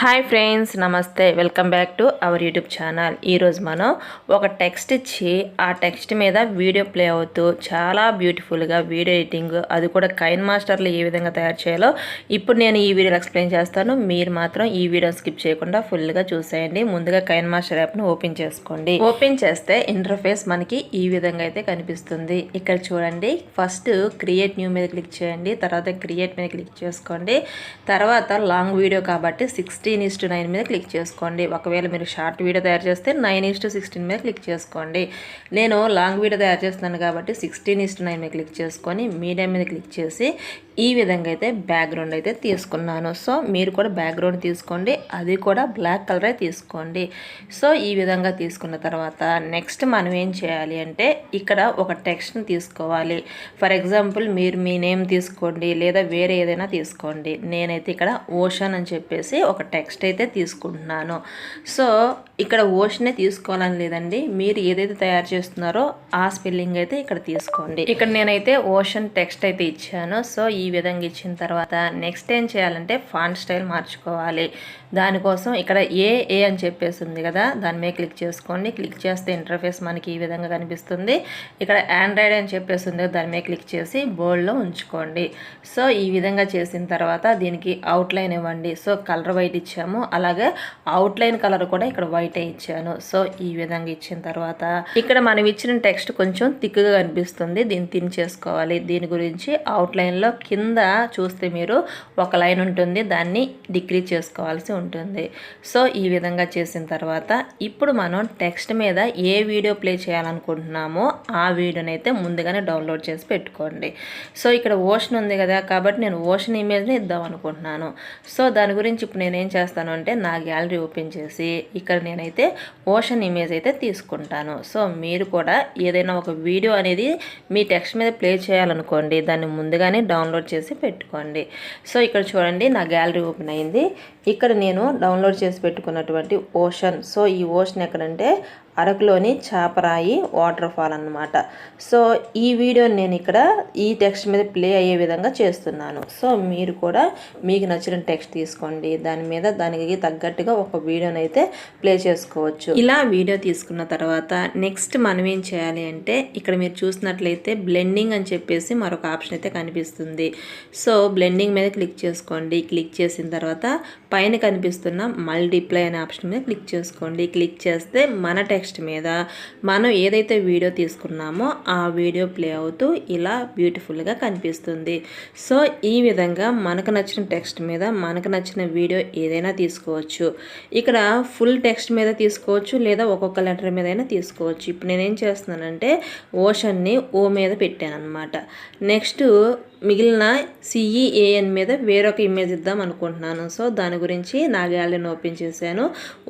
Hi friends, నమస్తే. Welcome back to our YouTube channel. ఈరోజు మనం ఒక టెక్స్ట్ ఇచ్చి ఆ టెక్స్ట్ మీద వీడియో ప్లే అవుతూ చాలా బ్యూటిఫుల్గా వీడియో ఎడిటింగ్, అది కూడా కైన్ మాస్టర్లో ఏ విధంగా తయారు చేయాలో ఇప్పుడు నేను ఈ వీడియోలో ఎక్స్ప్లెయిన్ చేస్తాను. మీరు మాత్రం ఈ వీడియో స్కిప్ చేయకుండా ఫుల్గా చూసేయండి. ముందుగా కైన్ మాస్టర్ యాప్ను ఓపెన్ చేసుకోండి. ఓపెన్ చేస్తే ఇంటర్ఫేస్ మనకి ఈ విధంగా అయితే కనిపిస్తుంది. ఇక్కడ చూడండి, ఫస్ట్ క్రియేట్ న్యూ మీద క్లిక్ చేయండి, తర్వాత క్రియేట్ మీద క్లిక్ చేసుకోండి. తర్వాత లాంగ్ వీడియో కాబట్టి 16:9 మీద క్లిక్ చేసుకోండి. ఒకవేళ మీరు షార్ట్ వీడియో తయారు చేస్తే 9:16 మీద క్లిక్ చేసుకోండి. నేను లాంగ్ వీడియో తయారు చేస్తున్నాను కాబట్టి 16:9 మీద క్లిక్ చేసుకొని మీడియం మీద క్లిక్ చేసి ఈ విధంగా అయితే బ్యాక్గ్రౌండ్ అయితే తీసుకున్నాను. సో మీరు కూడా బ్యాక్గ్రౌండ్ తీసుకోండి, అది కూడా బ్లాక్ కలరే తీసుకోండి. సో ఈ విధంగా తీసుకున్న తర్వాత నెక్స్ట్ మనం ఏం చేయాలి అంటే ఇక్కడ ఒక టెక్స్ట్ని తీసుకోవాలి. ఫర్ ఎగ్జాంపుల్ మీరు మీ నేమ్ తీసుకోండి, లేదా వేరే ఏదైనా తీసుకోండి. నేనైతే ఇక్కడ ఓషన్ అని చెప్పేసి ఒక టెక్స్ట్ అయితే తీసుకుంటున్నాను. సో ఇక్కడ ఓషనే తీసుకోవాలని లేదండి, మీరు ఏదైతే తయారు చేస్తున్నారో ఆ స్పెల్లింగ్ అయితే ఇక్కడ తీసుకోండి. ఇక్కడ నేనైతే ఓషన్ టెక్స్ట్ అయితే ఇచ్చాను. సో ఈ విధంగా ఇచ్చిన తర్వాత నెక్స్ట్ ఏం చేయాలంటే ఫాంట్ స్టైల్ మార్చుకోవాలి. దానికోసం ఇక్కడ ఏ అని చెప్పేసి ఉంది కదా, దాని మీద క్లిక్ చేసుకోండి. క్లిక్ చేస్తే ఇంటర్ఫేస్ మనకి ఈ విధంగా కనిపిస్తుంది. ఇక్కడ ఆండ్రాయిడ్ అని చెప్పేసి ఉంది, దాని మీద క్లిక్ చేసి బోల్డ్లో ఉంచుకోండి. సో ఈ విధంగా చేసిన తర్వాత దీనికి అవుట్లైన్ ఇవ్వండి. సో కలర్ వైట్ ఇచ్చాము, అలాగే అవుట్లైన్ కలర్ కూడా ఇక్కడ వైట్ ఇచ్చాను. సో ఈ విధంగా ఇచ్చిన తర్వాత ఇక్కడ మనం ఇచ్చిన టెక్స్ట్ కొంచెం థిక్గా కనిపిస్తుంది, దీన్ని థిన్ చేసుకోవాలి. దీని గురించి అవుట్లైన్లో కింద చూస్తే మీరు ఒక లైన్ ఉంటుంది, దాన్ని డిక్రీజ్ చేసుకోవాల్సి ఉంటుంది. సో ఈ విధంగా చేసిన తర్వాత ఇప్పుడు మనం టెక్స్ట్ మీద ఏ వీడియో ప్లే చేయాలనుకుంటున్నామో ఆ వీడియోని అయితే ముందుగానే డౌన్లోడ్ చేసి పెట్టుకోండి. సో ఇక్కడ ఓషన్ ఉంది కదా, కాబట్టి నేను ఓషన్ ఇమేజ్ని ఇద్దాం అనుకుంటున్నాను. సో దాని గురించి ఇప్పుడు నేనేం చేస్తాను అంటే నా గ్యాలరీ ఓపెన్ చేసి ఇక్కడ నేనైతే ఓషన్ ఇమేజ్ అయితే తీసుకుంటాను. సో మీరు కూడా ఏదైనా ఒక వీడియో అనేది మీ టెక్స్ట్ మీద ప్లే చేయాలనుకోండి, దాన్ని ముందుగానే డౌన్లోడ్ చేసి పెట్టుకోండి. సో ఇక్కడ చూడండి, నా గ్యాలరీ ఓపెన్ అయింది. ఇక్కడ నేను డౌన్లోడ్ చేసి పెట్టుకున్నటువంటి ఓషన్. సో ఈ ఓషన్ ఎక్కడంటే అరకులోని చాపరాయి వాటర్ ఫాల్ అన్నమాట. సో ఈ వీడియోని నేను ఇక్కడ ఈ టెక్స్ట్ మీద ప్లే అయ్యే విధంగా చేస్తున్నాను. సో మీరు కూడా మీకు నచ్చిన టెక్స్ట్ తీసుకోండి, దాని మీద దానికి తగ్గట్టుగా ఒక వీడియోని అయితే ప్లే చేసుకోవచ్చు. ఇలా వీడియో తీసుకున్న తర్వాత నెక్స్ట్ మనం ఏం చేయాలి అంటే ఇక్కడ మీరు చూసినట్లయితే బ్లెండింగ్ అని చెప్పేసి మరొక ఆప్షన్ అయితే కనిపిస్తుంది. సో బ్లెండింగ్ మీద క్లిక్ చేసుకోండి. క్లిక్ చేసిన తర్వాత పైన కనిపిస్తున్న మల్టిప్లై అనే ఆప్షన్ మీద క్లిక్ చేసుకోండి. క్లిక్ చేస్తే మన టెక్స్ట్ మీద మనం ఏదైతే వీడియో తీసుకున్నామో ఆ వీడియో ప్లే అవుతూ ఇలా బ్యూటిఫుల్గా కనిపిస్తుంది. సో ఈ విధంగా మనకు నచ్చిన టెక్స్ట్ మీద మనకు నచ్చిన వీడియో ఏదైనా తీసుకోవచ్చు. ఇక్కడ ఫుల్ టెక్స్ట్ మీద తీసుకోవచ్చు, లేదా ఒక్కొక్క లెటర్ మీద అయినా తీసుకోవచ్చు. ఇప్పుడు నేనేం చేస్తున్నానంటే ఓషన్ని ఓ మీద పెట్టాను అనమాట. నెక్స్ట్ మిగిలిన సిఈఏఎన్ మీద వేరొక ఇమేజ్ ఇద్దాం అనుకుంటున్నాను. సో దాని గురించి నా గ్యాలరీని ఓపెన్ చేశాను.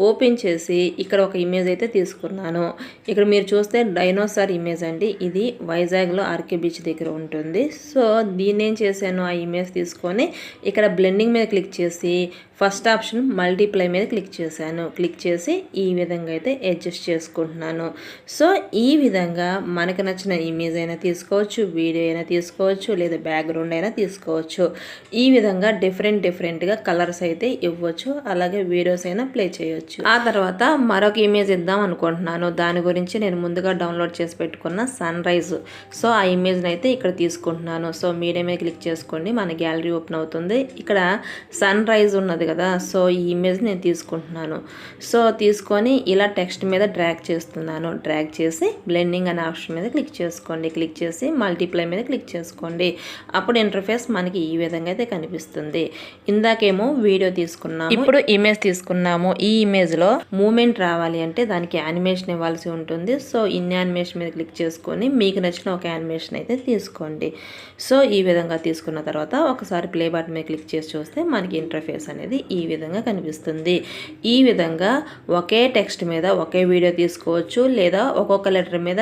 ఓపెన్ చేసి ఇక్కడ ఒక ఇమేజ్ అయితే తీసుకున్నాను. ఇక్కడ మీరు చూస్తే డైనోసార్ ఇమేజ్ అండి, ఇది వైజాగ్లో ఆర్కే బీచ్ దగ్గర ఉంటుంది. సో దీన్ని ఏం చేశాను, ఆ ఇమేజ్ తీసుకొని ఇక్కడ బ్లెండింగ్ మీద క్లిక్ చేసి ఫస్ట్ ఆప్షన్ మల్టిప్లై మీద క్లిక్ చేశాను. క్లిక్ చేసి ఈ విధంగా అయితే అడ్జస్ట్ చేసుకుంటున్నాను. సో ఈ విధంగా మనకు నచ్చిన ఇమేజ్ అయినా తీసుకోవచ్చు, వీడియో అయినా తీసుకోవచ్చు, లేదా బ్యాక్గ్రౌండ్ అయినా తీసుకోవచ్చు. ఈ విధంగా డిఫరెంట్గా కలర్స్ అయితే ఇవ్వచ్చు, అలాగే వీడియోస్ అయినా ప్లే చేయొచ్చు. ఆ తర్వాత మరొక ఇమేజ్ ఇద్దాం అనుకుంటున్నాను. దాని గురించి నేను ముందుగా డౌన్లోడ్ చేసి పెట్టుకున్న సన్ రైజ్. సో ఆ ఇమేజ్ని అయితే ఇక్కడ తీసుకుంటున్నాను. సో మీడియా మీద క్లిక్ చేసుకోండి, మన గ్యాలరీ ఓపెన్ అవుతుంది. ఇక్కడ సన్ రైజ్ ఉన్నది కదా, సో ఈ ఇమేజ్ నేను తీసుకుంటున్నాను. సో తీసుకొని ఇలా టెక్స్ట్ మీద డ్రాగ్ చేస్తున్నాను. డ్రాగ్ చేసి బ్లెండింగ్ అనే ఆప్షన్ మీద క్లిక్ చేసుకోండి. క్లిక్ చేసి మల్టిప్లై మీద క్లిక్ చేసుకోండి. అప్పుడు ఇంటర్ఫేస్ మనకి ఈ విధంగా అయితే కనిపిస్తుంది. ఇందాకేమో వీడియో తీసుకున్నాము, ఇప్పుడు ఇమేజ్ తీసుకున్నాము. ఈ ఇమేజ్లో మూమెంట్ రావాలి అంటే దానికి యానిమేషన్ ఇవ్వాల్సి ఉంటుంది. సో ఇన్ యానిమేషన్ మీద క్లిక్ చేసుకొని మీకు నచ్చిన ఒక యానిమేషన్ అయితే తీసుకోండి. సో ఈ విధంగా తీసుకున్న తర్వాత ఒకసారి ప్లే బటన్ మీద క్లిక్ చేసి చూస్తే మనకి ఇంటర్ఫేస్ అనేది ఈ విధంగా కనిపిస్తుంది. ఈ విధంగా ఒకే టెక్స్ట్ మీద ఒకే వీడియో తీసుకోవచ్చు, లేదా ఒక్కొక్క లెటర్ మీద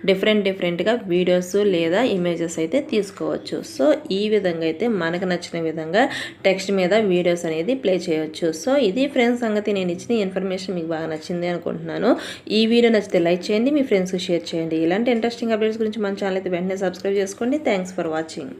డిఫరెంట్గా వీడియోస్ లేదా ఇమేజెస్ అయితే తీసుకోవచ్చు. సో ఈ విధంగా అయితే మనకు నచ్చిన విధంగా టెక్స్ట్ మీద వీడియోస్ అనేది ప్లే చేయొచ్చు. సో ఇది ఫ్రెండ్స్ సంగతి. నేను ఇచ్చిన ఇన్ఫర్మేషన్ మీకు బాగా నచ్చింది అనుకుంటున్నాను. ఈ వీడియో నచ్చితే లైక్ చేయండి, మీ ఫ్రెండ్స్కి షేర్ చేయండి. ఇలాంటి ఇంట్రెస్టింగ్ అప్డేట్స్ గురించి మన ఛానల్ అయితే వెంటనే సబ్స్క్రైబ్ చేసుకోండి. Thanks for watching.